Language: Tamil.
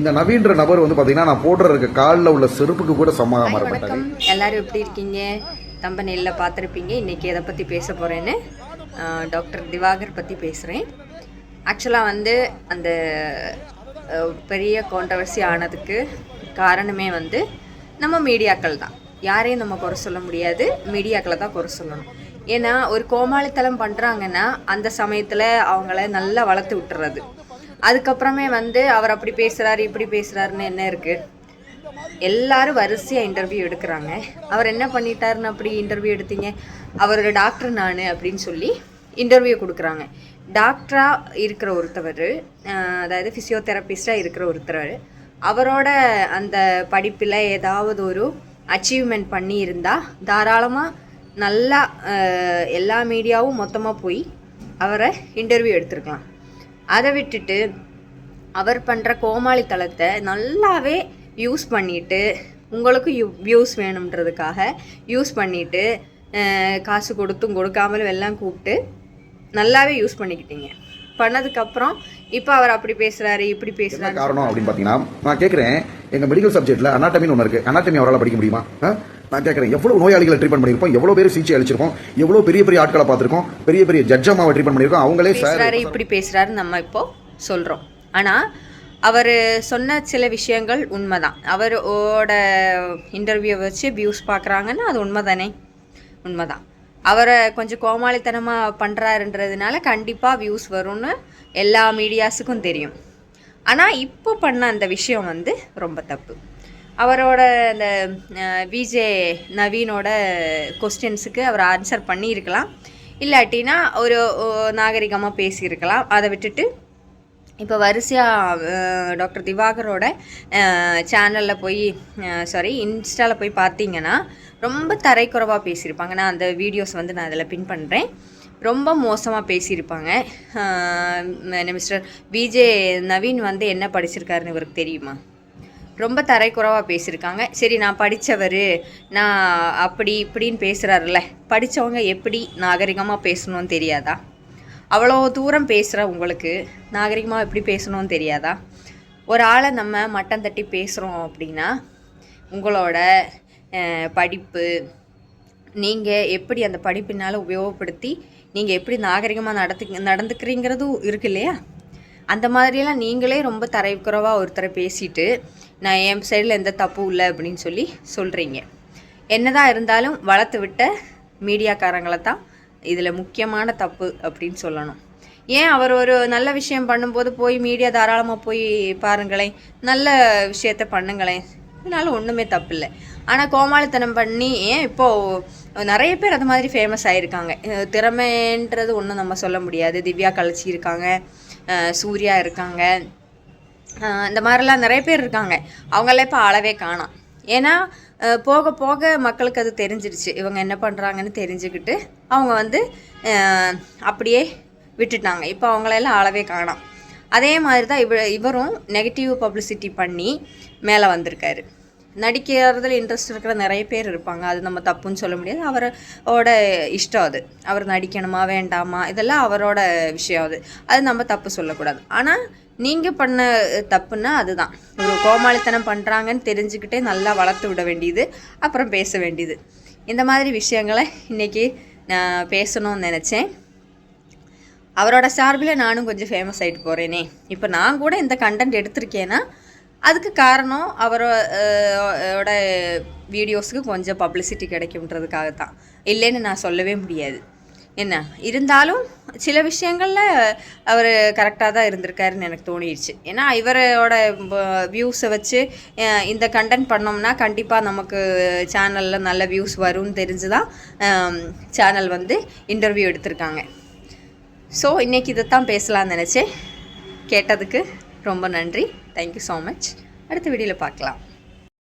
இந்த நவீன்ற நபர் வந்து பாத்தீங்கன்னா நான் போடுற இருக்க காலில் உள்ள செருப்புக்கு கூட சமமாக மாறப்பட்டாங்க. எல்லாரும் எப்படி இருக்கீங்க? தம்பநெல்ல பார்த்துருப்பீங்க. இன்னைக்கு எதை பற்றி பேச போகிறேன்னு டாக்டர் திவாகர் பற்றி பேசுகிறேன். ஆக்சுவலாக வந்து அந்த பெரிய கான்ட்ரவர்சி ஆனதுக்கு காரணமே வந்து நம்ம மீடியாக்கள் தான். யாரையும் நம்ம குறை சொல்ல முடியாது, மீடியாக்களை தான் குறை சொல்லணும். ஏன்னா ஒரு கோமாளித்தனம் பண்ணுறாங்கன்னா அந்த சமயத்தில் அவங்கள நல்லா வளர்த்து விட்டுறது. அதுக்கப்புறமே வந்து அவர் அப்படி பேசுகிறாரு இப்படி பேசுகிறாருன்னு என்ன இருக்குது? எல்லாரும் வரிசையாக இன்டர்வியூ எடுக்கிறாங்க. அவர் என்ன பண்ணிட்டாருன்னு அப்படி இன்டர்வியூ எடுத்தீங்க? அவரோட டாக்டர் நான் அப்படின்னு சொல்லி இன்டர்வியூ கொடுக்குறாங்க. டாக்டராக இருக்கிற ஒருத்தவர், அதாவது ஃபிசியோதெரபிஸ்டாக இருக்கிற ஒருத்தர், அவரோட அந்த படிப்பில் ஏதாவது ஒரு அச்சீவ்மெண்ட் பண்ணியிருந்தால் தாராளமாக நல்லா எல்லா மீடியாவும் மொத்தமாக போய் அவரை இன்டர்வியூ எடுத்துருக்கலாம். அதை விட்டுட்டு அவர் பண்ணுற கோமாளித்தனத்தை நல்லாவே யூஸ் பண்ணிவிட்டு, உங்களுக்கு வியூஸ் வேணுன்றதுக்காக யூஸ் பண்ணிவிட்டு, காசு கொடுத்தும் கொடுக்காமலும் எல்லாம் கூப்பிட்டு நல்லாவே யூஸ் பண்ணிக்கிட்டீங்க. பண்ணதுக்கப்புறம் இப்போ அவர் அப்படி பேசுகிறாரு இப்படி பேசுகிறாரு. காரணம் அப்படின்னு பார்த்தீங்கன்னா, நான் கேட்குறேன், எங்கள் மெடிக்கல் சப்ஜெக்ட்டில் அனாட்டமின்னு ஒன்று இருக்குது. அனாட்டமி அவரால் படிக்க முடியுமா? நான் கேட்குறேன், எவ்வளோ நோயாளிகளை ட்ரீட்மெண்ட் பண்ணியிருப்போம், எவ்வளோ பேர் சிகிச்சை அளிச்சிருக்கோம், எவ்வளோ பெரிய பெரிய ஆட்களை பார்த்துருக்கோம், பெரிய பெரிய ஜட்ஜமாவை ட்ரீட்மெண்ட் பண்ணியிருக்கோம். அவங்களே பேசுகிறாரு இப்படி பேசுகிறாரு நம்ம இப்போ சொல்கிறோம். ஆனால் அவர் சொன்ன சில விஷயங்கள் உண்மைதான். அவரோட இன்டர்வியூ வச்சு வியூஸ் பார்க்குறாங்கன்னா அது உண்மை தானே? உண்மைதான். அவரை கொஞ்சம் கோமாளித்தனமாக பண்ணுறாருன்றதுனால கண்டிப்பாக வியூஸ் வரும்னு எல்லா மீடியாஸுக்கும் தெரியும். ஆனால் இப்போ பண்ண அந்த விஷயம் வந்து ரொம்ப தப்பு. அவரோட அந்த விஜே நவீனோட கொஸ்டின்ஸுக்கு அவர் ஆன்சர் பண்ணியிருக்கலாம், இல்லாட்டினா ஒரு நாகரிகமாக பேசியிருக்கலாம். அதை விட்டுட்டு இப்போ வரிசையாக டாக்டர் திவாகரோட சேனலில் போய் இன்ஸ்டாவில் போய் பார்த்தீங்கன்னா ரொம்ப தரைக்குறைவாக பேசியிருப்பாங்க. நான் அந்த வீடியோஸ் வந்து நான் அதில் பின் பண்ணுறேன். ரொம்ப மோசமாக பேசியிருப்பாங்க. மிஸ்டர் விஜே நவீன் வந்து என்ன படிச்சிருக்காருன்னு இவருக்கு தெரியுமா? ரொம்ப தரைக்குறைவாக பேசியிருக்காங்க. சரி, நான் படித்தவர், நான் அப்படி இப்படின்னு பேசுகிறாருல்ல, படித்தவங்க எப்படி நாகரிகமாக பேசணும்னு தெரியாதா? அவ்வளோ தூரம் பேசுகிற உங்களுக்கு நாகரிகமாக எப்படி பேசணும்னு தெரியாதா? ஒரு ஆளை நம்ம மட்டம் தட்டி பேசுகிறோம் அப்படின்னா உங்களோட படிப்பு, நீங்கள் எப்படி அந்த படிப்பினால் உபயோகப்படுத்தி நீங்கள் எப்படி நாகரிகமாக நடந்துக்கிறீங்கிறதும் இருக்கு இல்லையா? அந்த மாதிரியெல்லாம் நீங்களே ரொம்ப தரைக்குறைவாக ஒருத்தரை பேசிட்டு நான் என் சைடில் எந்த தப்பும் இல்லை அப்படின்னு சொல்லி சொல்கிறீங்க. என்னதான் இருந்தாலும் வளர்த்து விட்ட மீடியாக்காரங்களை தான் இதில் முக்கியமான தப்பு அப்படின்னு சொல்லணும். ஏன் அவர் ஒரு நல்ல விஷயம் பண்ணும்போது போய் மீடியா தாராளமாக போய் பாருங்களேன், நல்ல விஷயத்த பண்ணுங்களேன், இதனால ஒன்றுமே தப்பு இல்லை. ஆனால் கோமாளித்தனம் பண்ணி ஏன் இப்போது நிறைய பேர் அது மாதிரி ஃபேமஸ் ஆகிருக்காங்க. திறமைன்றது ஒன்றும் நம்ம சொல்ல முடியாது. திவ்யா கலச்சி இருக்காங்க, சூர்யா இருக்காங்க, இந்த மாதிரிலாம் நிறைய பேர் இருக்காங்க. அவங்கள இப்போ அளவே காணோம். ஏன்னா போக போக மக்களுக்கு அது தெரிஞ்சிடுச்சு, இவங்க என்ன பண்ணுறாங்கன்னு தெரிஞ்சுக்கிட்டு அவங்க வந்து அப்படியே விட்டுட்டாங்க. இப்போ அவங்களெல்லாம் அளவே காணோம். அதே மாதிரி தான் இவரும் நெகட்டிவ் பப்ளிசிட்டி பண்ணி மேலே வந்திருக்காரு. நடிக்கிறதுல இன்ட்ரெஸ்ட் இருக்கிற நிறைய பேர் இருப்பாங்க, அது நம்ம தப்புன்னு சொல்ல முடியாது. அவரோட இஷ்டம் அது. அவர் நடிக்கணுமா வேண்டாமா இதெல்லாம் அவரோட விஷயம். அது நம்ம தப்பு சொல்லக்கூடாது. ஆனால் நீங்கள் பண்ண தப்புன்னா அதுதான், ஒரு கோமாளித்தனம் பண்ணுறாங்கன்னு தெரிஞ்சுக்கிட்டே நல்லா வளர்த்து விட வேண்டியது, அப்புறம் பேச வேண்டியது. இந்த மாதிரி விஷயங்களை இன்றைக்கி நான் பேசணும்னு நினச்சேன். அவரோட சார்பில் நானும் கொஞ்சம் ஃபேமஸ் ஆகிட்டு போகிறேனே. இப்போ நான் கூட இந்த கண்டென்ட் எடுத்திருக்கேன்னா அதுக்கு காரணம் அவரோட வீடியோஸுக்கு கொஞ்சம் பப்ளிசிட்டி கிடைக்கும்ன்றதுக்காகத்தான், இல்லைன்னு நான் சொல்லவே முடியாது. என்ன இருந்தாலும் சில விஷயங்களில் அவர் கரெக்டாக தான் இருந்திருக்காருன்னு எனக்கு தோணிடுச்சு. ஏன்னா இவரோட வியூஸை வச்சு இந்த கண்டென்ட் பண்ணோம்னா கண்டிப்பாக நமக்கு சேனலில் நல்ல வியூஸ் வரும்னு தெரிஞ்சு தான் சேனல் வந்து இன்டர்வியூ எடுத்திருக்காங்க. ஸோ இன்றைக்கி இதைத்தான் பேசலான்னு நினச்சேன். கேட்டதுக்கு ரொம்ப நன்றி. Thank you so much. அடுத்த வீடியோவில் பார்க்கலாம்.